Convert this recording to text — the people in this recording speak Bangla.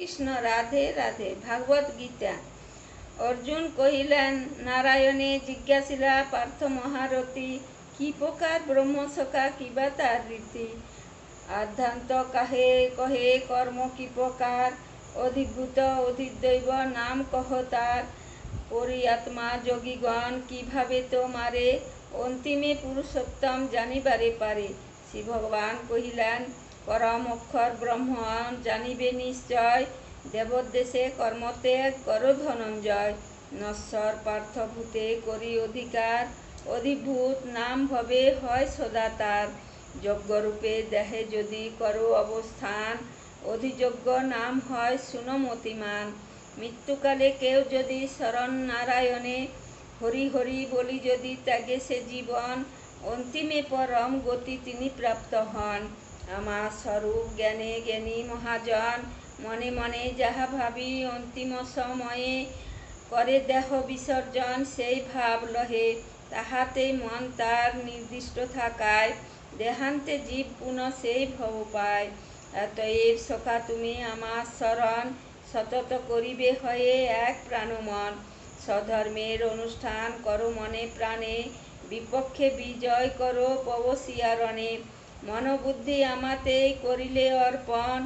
কৃষ্ণ, রাধে রাধে। ভাগবত গীতা। অর্জুন কহিলেন, নারায়ণে জিজ্ঞাসিলা পার্থ মহারথী, কি প্রকার ব্রহ্মসখা কিবা তার রীতি? আধ্যান্ত কাহে কহে কর্ম কি প্রকার, অধিভূত অধিদৈব নাম কহ তার। পরিআত্মা যোগীগণ কিভাবে তোমারে, অন্তিমে পুরুষোত্তম জানিবারে পারে। শ্রী ভগবান কহিলেন, পরম অক্ষর ব্রহ্ম জানিবে নিশ্চয়, দেবোদ্দেশে কর্মত্যাগ করো ধনঞ্জয়। নশ্বর পার্থভূতে করি অধিকার, অধিভূত নাম ভবে হয় সদা তার। যজ্ঞরূপে দেহে যদি করো অবস্থান, অধিযজ্ঞ নাম হয় সুনমতিমান। মৃত্যুকালে কেউ যদি শরণ নারায়ণে, হরি হরি বলি যদি ত্যাগে সে জীবন, অন্তিমে পরম গতি তিনি প্রাপ্ত হন। আমার স্বরূপ জ্ঞানে জ্ঞানী মহাজন, মনে মনে যাহা ভাবি অন্তিম সময়ে, করে দেহ বিসর্জন সেই ভাব লহে। তাহাতেই মন তার নির্দিষ্ট থাকায়, দেহান্তে জীব পুনঃ সেই ভব পায়। অতএব সখা তুমি আমার শরণ, সতত করিবে হয়ে এক প্রাণমন। স্বধর্মের অনুষ্ঠান করো মনে প্রাণে, বিপক্ষে বিজয় করো পবশিয়া রণে। মনোবুদ্ধি আমাতেই করিলে অর্পণ,